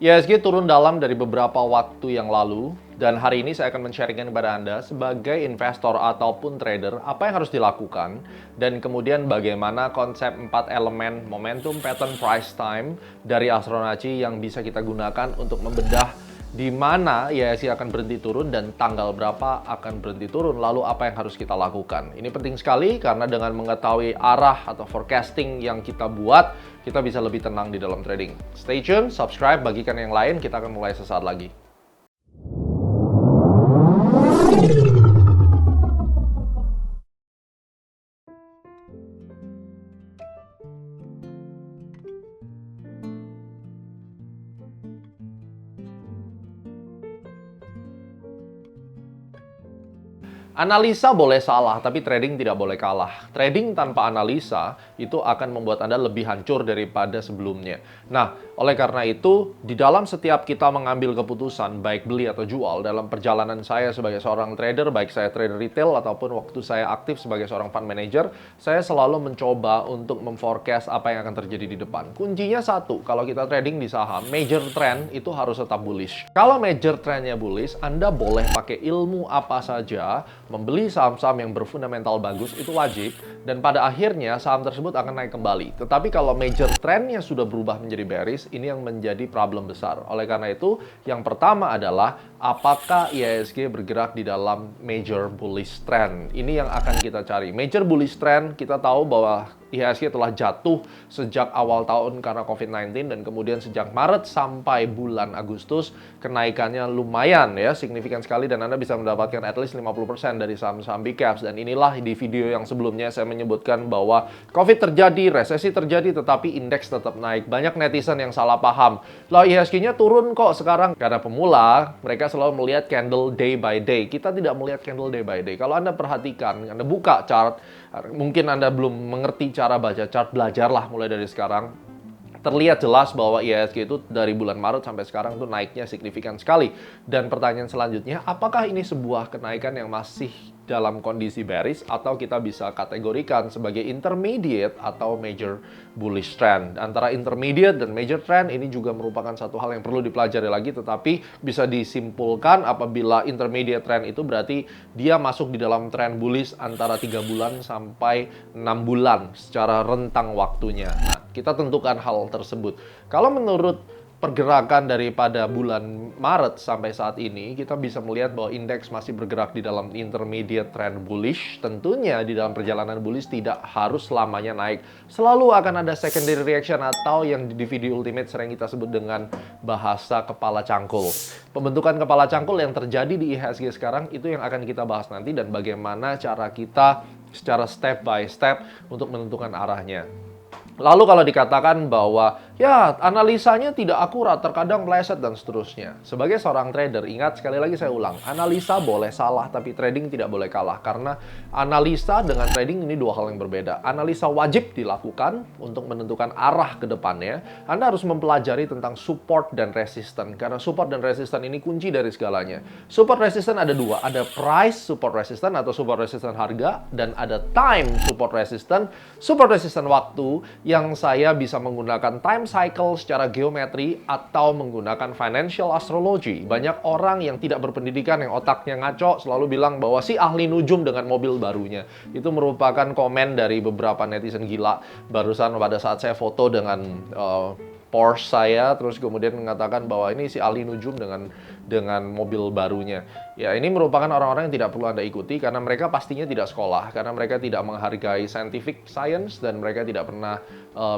IHSG turun dalam dari beberapa waktu yang lalu, dan hari ini saya akan men-sharingkan kepada Anda sebagai investor ataupun trader apa yang harus dilakukan, dan kemudian bagaimana konsep 4 elemen momentum, pattern, price, time dari Astronaci yang bisa kita gunakan untuk membedah di mana IHSG akan berhenti turun dan tanggal berapa akan berhenti turun, lalu apa yang harus kita lakukan. Ini penting sekali karena dengan mengetahui arah atau forecasting yang kita buat, kita bisa lebih tenang di dalam trading. Stay tune, subscribe, bagikan yang lain, kita akan mulai sesaat lagi. Analisa boleh salah, tapi trading tidak boleh kalah. Trading tanpa analisa itu akan membuat Anda lebih hancur daripada sebelumnya. Nah, oleh karena itu, di dalam setiap kita mengambil keputusan, baik beli atau jual, dalam perjalanan saya sebagai seorang trader, baik saya trader retail ataupun waktu saya aktif sebagai seorang fund manager, saya selalu mencoba untuk memforecast apa yang akan terjadi di depan. Kuncinya satu, kalau kita trading di saham, major trend itu harus tetap bullish. Kalau major trendnya bullish, Anda boleh pakai ilmu apa saja, membeli saham-saham yang berfundamental bagus itu wajib, dan pada akhirnya saham tersebut akan naik kembali. Tetapi kalau major trendnya sudah berubah menjadi bearish, ini yang menjadi problem besar. Oleh karena itu, yang pertama adalah apakah IHSG bergerak di dalam major bullish trend. Ini yang akan kita cari. Major bullish trend, kita tahu bahwa IHSG telah jatuh sejak awal tahun karena COVID-19, dan kemudian sejak Maret sampai bulan Agustus kenaikannya lumayan ya, signifikan sekali, dan Anda bisa mendapatkan at least 50% dari saham-saham big caps. Dan inilah di video yang sebelumnya saya menyebutkan bahwa COVID terjadi, resesi terjadi, tetapi indeks tetap naik. Banyak netizen yang salah paham. Lah IHSG-nya turun kok sekarang. Karena pemula, mereka selalu melihat candle day by day. Kita tidak melihat candle day by day. Kalau Anda perhatikan, Anda buka chart, mungkin Anda belum mengerti cara baca chart, belajarlah mulai dari sekarang. Terlihat jelas bahwa IHSG itu dari bulan Maret sampai sekarang tuh naiknya signifikan sekali. Dan pertanyaan selanjutnya, apakah ini sebuah kenaikan yang masih dalam kondisi bearish atau kita bisa kategorikan sebagai intermediate atau major bullish trend? Antara intermediate dan major trend ini juga merupakan satu hal yang perlu dipelajari lagi, tetapi bisa disimpulkan apabila intermediate trend itu berarti dia masuk di dalam trend bullish antara 3 bulan sampai 6 bulan secara rentang waktunya. Nah, kita tentukan hal tersebut. Kalau menurut pergerakan daripada bulan Maret sampai saat ini, kita bisa melihat bahwa indeks masih bergerak di dalam intermediate trend bullish. Tentunya di dalam perjalanan bullish tidak harus selamanya naik. Selalu akan ada secondary reaction atau yang di video ultimate sering kita sebut dengan bahasa kepala cangkul. Pembentukan kepala cangkul yang terjadi di IHSG sekarang itu yang akan kita bahas nanti, dan bagaimana cara kita secara step by step untuk menentukan arahnya. Lalu kalau dikatakan bahwa ya analisanya tidak akurat, terkadang meleset dan seterusnya. Sebagai seorang trader, ingat sekali lagi saya ulang, analisa boleh salah tapi trading tidak boleh kalah. Karena analisa dengan trading ini dua hal yang berbeda. Analisa wajib dilakukan untuk menentukan arah ke depannya. Anda harus mempelajari tentang support dan resistance. Karena support dan resistance ini kunci dari segalanya. Support resistance ada dua, ada price support resistance atau support resistance harga, dan ada time support resistance. Support resistance waktu yang saya bisa menggunakan time cycle secara geometri atau menggunakan financial astrology. Banyak orang yang tidak berpendidikan, yang otaknya ngaco, selalu bilang bahwa si ahli nujum dengan mobil barunya. Itu merupakan komen dari beberapa netizen gila. Barusan pada saat saya foto dengan Porsche saya, terus kemudian mengatakan bahwa ini si ahli nujum dengan mobil barunya. Ya, ini merupakan orang-orang yang tidak perlu Anda ikuti karena mereka pastinya tidak sekolah, karena mereka tidak menghargai scientific science, dan mereka tidak pernah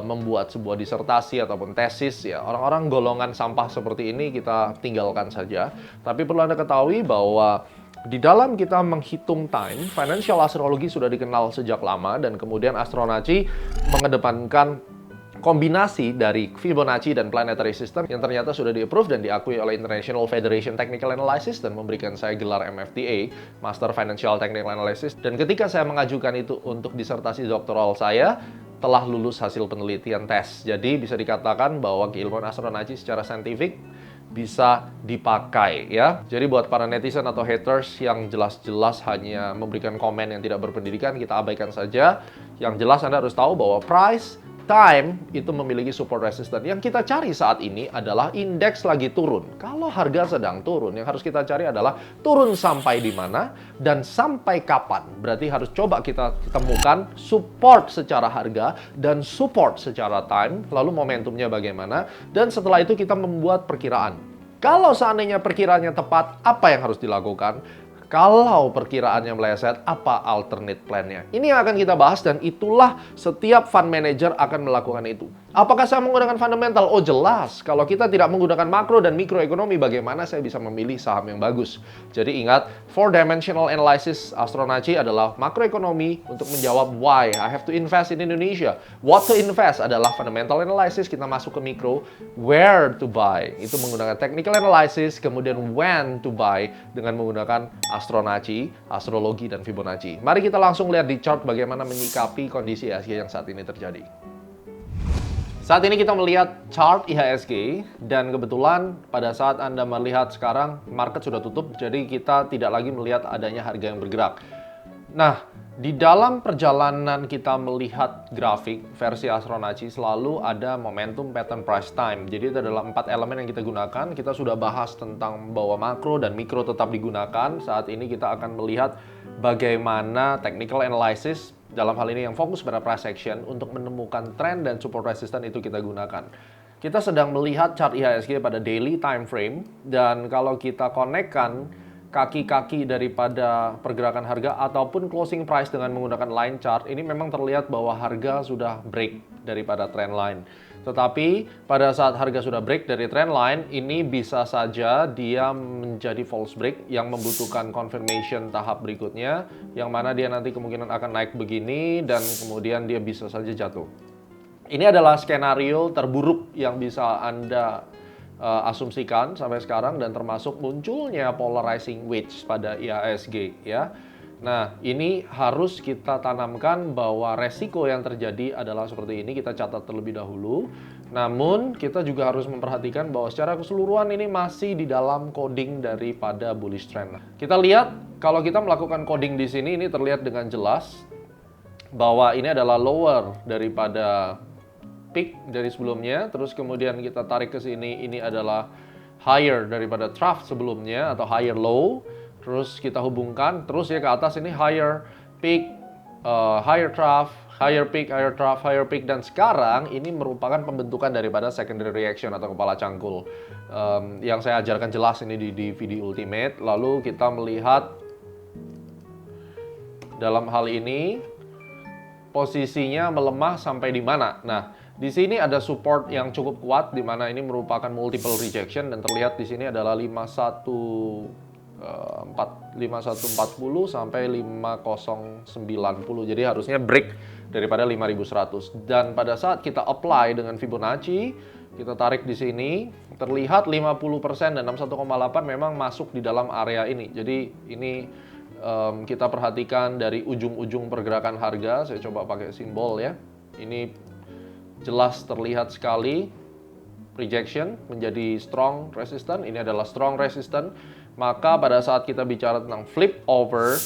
membuat sebuah disertasi ataupun tesis. Ya, orang-orang golongan sampah seperti ini kita tinggalkan saja. Tapi perlu Anda ketahui bahwa di dalam kita menghitung time, financial astrology sudah dikenal sejak lama, dan kemudian Astronaci mengedepankan kombinasi dari Fibonacci dan planetary system yang ternyata sudah di-approve dan diakui oleh International Federation Technical Analysis dan memberikan saya gelar MFTA, Master Financial Technical Analysis. Dan ketika saya mengajukan itu untuk disertasi doktoral saya, telah lulus hasil penelitian tes. Jadi bisa dikatakan bahwa keilmuan Astronaci secara saintifik bisa dipakai ya. Jadi buat para netizen atau haters yang jelas-jelas hanya memberikan komen yang tidak berpendidikan, kita abaikan saja. Yang jelas Anda harus tahu bahwa price, time itu memiliki support resistance. Yang kita cari saat ini adalah indeks lagi turun. Kalau harga sedang turun, yang harus kita cari adalah turun sampai di mana dan sampai kapan. Berarti harus coba kita temukan support secara harga dan support secara time, lalu momentumnya bagaimana, dan setelah itu kita membuat perkiraan. Kalau seandainya perkiraannya tepat, apa yang harus dilakukan? Kalau perkiraannya meleset, apa alternate plan-nya? Ini yang akan kita bahas dan itulah setiap fund manager akan melakukan itu. Apakah saya menggunakan fundamental? Oh jelas, kalau kita tidak menggunakan makro dan mikroekonomi, bagaimana saya bisa memilih saham yang bagus? Jadi ingat, 4-dimensional analysis Astronaci adalah makroekonomi untuk menjawab why I have to invest in Indonesia. What to invest adalah fundamental analysis, kita masuk ke mikro. Where to buy, itu menggunakan technical analysis, kemudian when to buy dengan menggunakan Astronaci, astrologi, dan Fibonacci. Mari kita langsung lihat di chart bagaimana menyikapi kondisi IHSG yang saat ini terjadi. Saat ini kita melihat chart IHSG dan kebetulan pada saat Anda melihat sekarang market sudah tutup, jadi kita tidak lagi melihat adanya harga yang bergerak. Nah, di dalam perjalanan kita melihat grafik versi Astronaci selalu ada momentum pattern price time. Jadi itu adalah 4 elemen yang kita gunakan. Kita sudah bahas tentang bahwa makro dan mikro tetap digunakan. Saat ini kita akan melihat bagaimana technical analysis dalam hal ini yang fokus pada price action untuk menemukan trend dan support resistance itu kita gunakan. Kita sedang melihat chart IHSG pada daily time frame dan kalau kita konekkan kaki-kaki daripada pergerakan harga ataupun closing price dengan menggunakan line chart, ini memang terlihat bahwa harga sudah break daripada trend line. Tetapi pada saat harga sudah break dari trend line, ini bisa saja dia menjadi false break yang membutuhkan confirmation tahap berikutnya, yang mana dia nanti kemungkinan akan naik begini dan kemudian dia bisa saja jatuh. Ini adalah skenario terburuk yang bisa Anda asumsikan sampai sekarang dan termasuk munculnya polarizing wedge pada IHSG ya. Nah, ini harus kita tanamkan bahwa resiko yang terjadi adalah seperti ini, kita catat terlebih dahulu. Namun, kita juga harus memperhatikan bahwa secara keseluruhan ini masih di dalam coding daripada bullish trend. Kita lihat kalau kita melakukan coding di sini ini terlihat dengan jelas bahwa ini adalah lower daripada peak dari sebelumnya, terus kemudian kita tarik ke sini, ini adalah higher daripada trough sebelumnya atau higher low, terus kita hubungkan, terus ya ke atas ini higher peak, higher trough, higher peak, higher trough, higher peak, dan sekarang ini merupakan pembentukan daripada secondary reaction atau kepala cangkul yang saya ajarkan jelas ini di video Ultimate. Lalu kita melihat dalam hal ini posisinya melemah sampai di mana. Nah, di sini ada support yang cukup kuat di mana ini merupakan multiple rejection dan terlihat di sini adalah 5140 sampai 5090. Jadi harusnya break daripada 5100. Dan pada saat kita apply dengan Fibonacci, kita tarik di sini, terlihat 50% dan 61,8 memang masuk di dalam area ini. Jadi ini kita perhatikan dari ujung-ujung pergerakan harga. Saya coba pakai simbol ya. Ini jelas terlihat sekali rejection menjadi strong resistance. Ini adalah strong resistance. Maka pada saat kita bicara tentang flip over,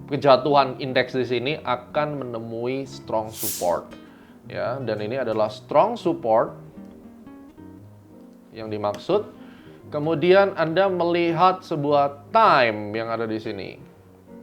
kejatuhan indeks di sini akan menemui strong support. Ya, dan ini adalah strong support yang dimaksud. Kemudian Anda melihat sebuah time yang ada di sini.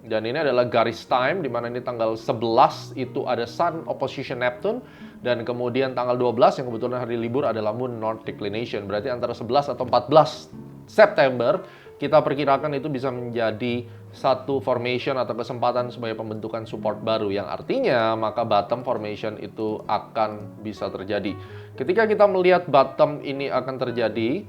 Dan ini adalah garis time, di mana ini tanggal 11 itu ada Sun opposition Neptune. Dan kemudian tanggal 12 yang kebetulan hari libur adalah Moon North Declination. Berarti antara 11 atau 14 September, kita perkirakan itu bisa menjadi satu formation atau kesempatan sebagai pembentukan support baru. Yang artinya, maka bottom formation itu akan bisa terjadi. Ketika kita melihat bottom ini akan terjadi,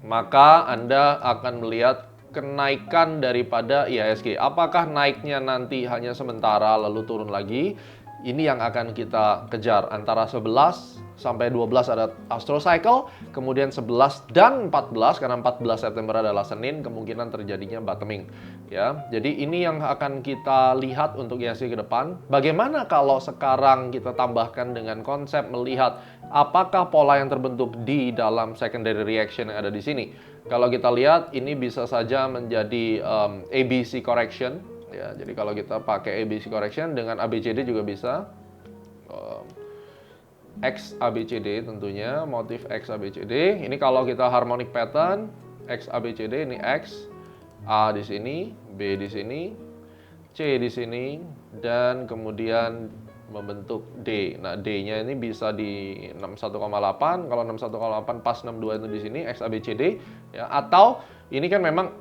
maka Anda akan melihat kenaikan daripada IHSG. Apakah naiknya nanti hanya sementara lalu turun lagi? Ini yang akan kita kejar. Antara 11 sampai 12 ada Astro Cycle, kemudian 11 dan 14 karena 14 September adalah Senin, kemungkinan terjadinya bottoming. Ya, jadi ini yang akan kita lihat untuk IHSG ke depan. Bagaimana kalau sekarang kita tambahkan dengan konsep melihat apakah pola yang terbentuk di dalam secondary reaction yang ada di sini? Kalau kita lihat, ini bisa saja menjadi ABC correction. Ya, jadi kalau kita pakai ABC correction dengan ABCD juga bisa. X ABCD tentunya, motif X ABCD. Ini kalau kita harmonic pattern, X ABCD ini X, A di sini, B di sini, C di sini, dan kemudian membentuk D. Nah, D-nya ini bisa di 61,8, kalau 61,8 pas 62 itu di sini, X ABCD, ya. Atau ini kan memang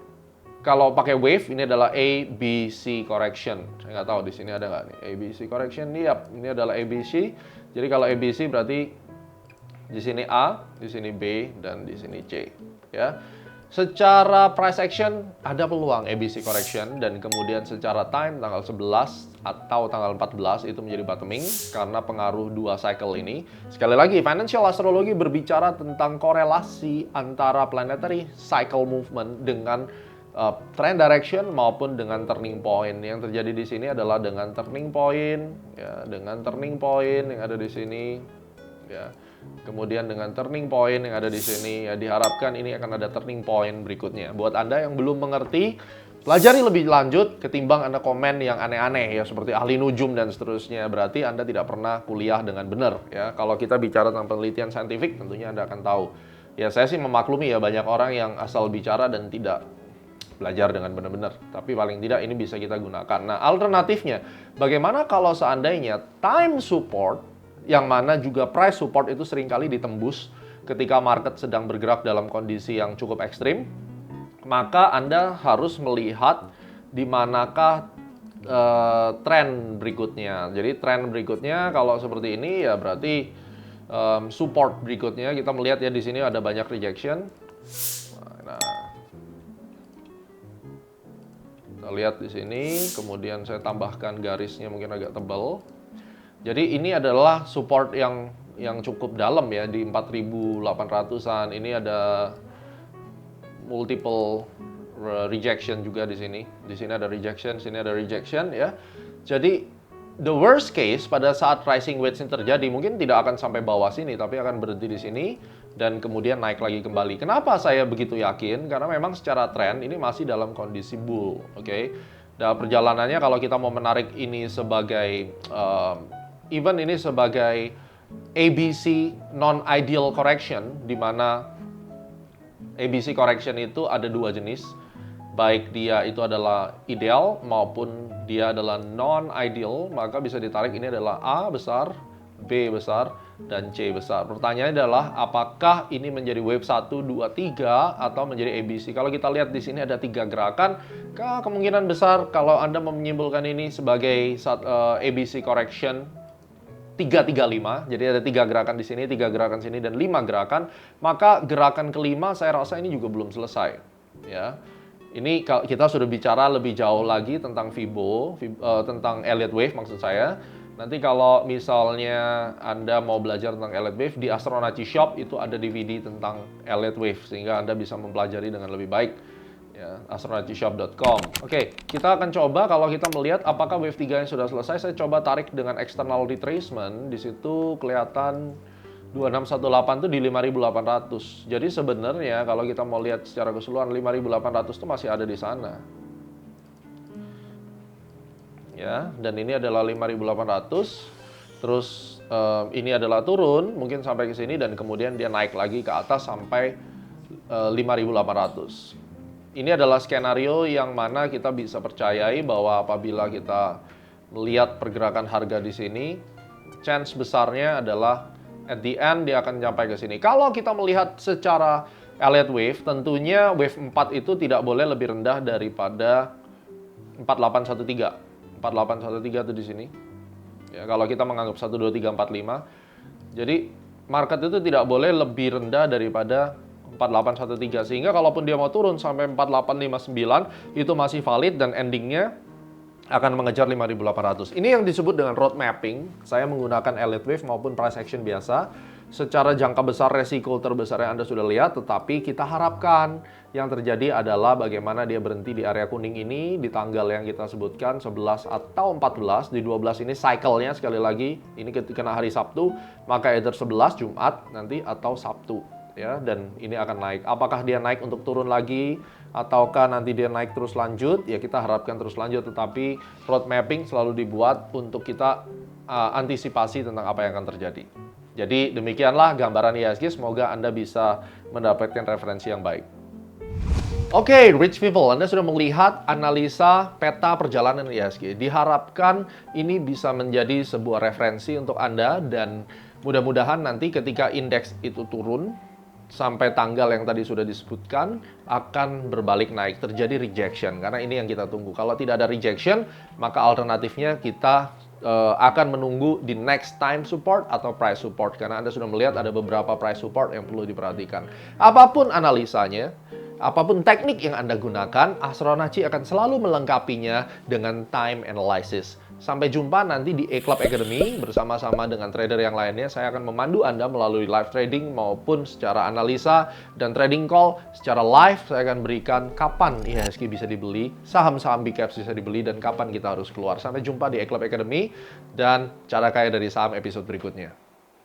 kalau pakai wave ini adalah A, B, C correction. Saya nggak tahu di sini ada nggak nih A, B, C correction. Yap, ini adalah A, B, C. Jadi kalau A, B, C berarti di sini A, di sini B, dan di sini C. Ya. Secara price action ada peluang ABC correction, dan kemudian secara time tanggal 11 atau tanggal 14 itu menjadi bottoming karena pengaruh dua cycle ini. Sekali lagi, financial astrology berbicara tentang korelasi antara planetary cycle movement dengan trend direction maupun dengan turning point. Yang terjadi di sini adalah dengan turning point, ya, dengan turning point yang ada di sini, ya. Kemudian dengan turning point yang ada di sini, ya diharapkan ini akan ada turning point berikutnya. Buat Anda yang belum mengerti, pelajari lebih lanjut ketimbang Anda komen yang aneh-aneh ya seperti ahli nujum dan seterusnya. Berarti Anda tidak pernah kuliah dengan benar ya. Kalau kita bicara tentang penelitian saintifik tentunya Anda akan tahu. Ya saya sih memaklumi ya banyak orang yang asal bicara dan tidak belajar dengan benar-benar. Tapi paling tidak ini bisa kita gunakan. Nah, alternatifnya bagaimana kalau seandainya time support yang mana juga price support itu seringkali ditembus ketika market sedang bergerak dalam kondisi yang cukup ekstrim, maka Anda harus melihat di manakah tren berikutnya. Jadi tren berikutnya kalau seperti ini ya berarti support berikutnya kita melihat ya di sini ada banyak rejection. Nah, kita lihat di sini, kemudian saya tambahkan garisnya mungkin agak tebal. Jadi ini adalah support yang cukup dalam ya di 4.800-an. Ini ada multiple rejection juga di sini. Di sini ada rejection, sini ada rejection ya. Jadi the worst case pada saat rising wedge ini terjadi mungkin tidak akan sampai bawah sini tapi akan berhenti di sini dan kemudian naik lagi kembali. Kenapa saya begitu yakin? Karena memang secara tren ini masih dalam kondisi bull, oke? Dan perjalanannya kalau kita mau menarik ini sebagai even ini sebagai ABC non-ideal correction, di mana ABC correction itu ada dua jenis, baik dia itu adalah ideal maupun dia adalah non-ideal, maka bisa ditarik ini adalah A besar, B besar, dan C besar. Pertanyaannya adalah apakah ini menjadi wave 1, 2, 3 atau menjadi ABC. Kalau kita lihat di sini ada 3 gerakan, kemungkinan besar kalau Anda menyimpulkan ini sebagai ABC correction 3-3-5, jadi ada 3 gerakan di sini, 3 gerakan sini, dan 5 gerakan, maka gerakan kelima saya rasa ini juga belum selesai. Ya, ini kita sudah bicara lebih jauh lagi tentang Fibo, tentang Elliott Wave maksud saya. Nanti kalau misalnya Anda mau belajar tentang Elliott Wave, di Astronaci Shop itu ada DVD tentang Elliott Wave, sehingga Anda bisa mempelajari dengan lebih baik. Ya, astronacishop.com. Oke, kita akan coba kalau kita melihat apakah wave 3 yang sudah selesai. Saya coba tarik dengan external retracement. Di situ kelihatan 2618 itu di 5.800. Jadi sebenarnya kalau kita mau lihat secara keseluruhan 5.800 itu masih ada di sana. Ya, dan ini adalah 5.800. Terus ini adalah turun mungkin sampai ke sini dan kemudian dia naik lagi ke atas sampai 5.800. Ini adalah skenario yang mana kita bisa percayai bahwa apabila kita melihat pergerakan harga di sini, chance besarnya adalah at the end dia akan sampai ke sini. Kalau kita melihat secara Elliott Wave, tentunya wave 4 itu tidak boleh lebih rendah daripada 4813. 4813 itu di sini. Ya, kalau kita menganggap 1, 2, 3, 4, 5. Jadi market itu tidak boleh lebih rendah daripada 4813, sehingga kalaupun dia mau turun sampai 4859 itu masih valid dan endingnya akan mengejar 5.800. Ini yang disebut dengan road mapping. Saya menggunakan Elliott Wave maupun price action biasa. Secara jangka besar resiko terbesar yang Anda sudah lihat, tetapi kita harapkan yang terjadi adalah bagaimana dia berhenti di area kuning ini di tanggal yang kita sebutkan 11 atau 14. Di 12 ini cycle-nya sekali lagi ini kena hari Sabtu, maka either 11 Jumat nanti atau Sabtu. Ya, dan ini akan naik. Apakah dia naik untuk turun lagi ataukah nanti dia naik terus lanjut? Ya kita harapkan terus lanjut, tetapi road mapping selalu dibuat untuk kita antisipasi tentang apa yang akan terjadi. Jadi demikianlah gambaran IHSG, semoga Anda bisa mendapatkan referensi yang baik. Oke, rich people, Anda sudah melihat analisa peta perjalanan IHSG. Diharapkan ini bisa menjadi sebuah referensi untuk Anda dan mudah-mudahan nanti ketika indeks itu turun sampai tanggal yang tadi sudah disebutkan akan berbalik naik, terjadi rejection karena ini yang kita tunggu. Kalau tidak ada rejection, maka alternatifnya kita akan menunggu di next time support atau price support karena Anda sudah melihat ada beberapa price support yang perlu diperhatikan. Apapun analisanya, apapun teknik yang Anda gunakan, Astronaci akan selalu melengkapinya dengan time analysis. Sampai jumpa nanti di A-Club Academy bersama-sama dengan trader yang lainnya. Saya akan memandu Anda melalui live trading maupun secara analisa dan trading call. Secara live saya akan berikan kapan IHSG bisa dibeli, saham-saham big caps bisa dibeli, dan kapan kita harus keluar. Sampai jumpa di A-Club Academy dan cara kaya dari saham episode berikutnya.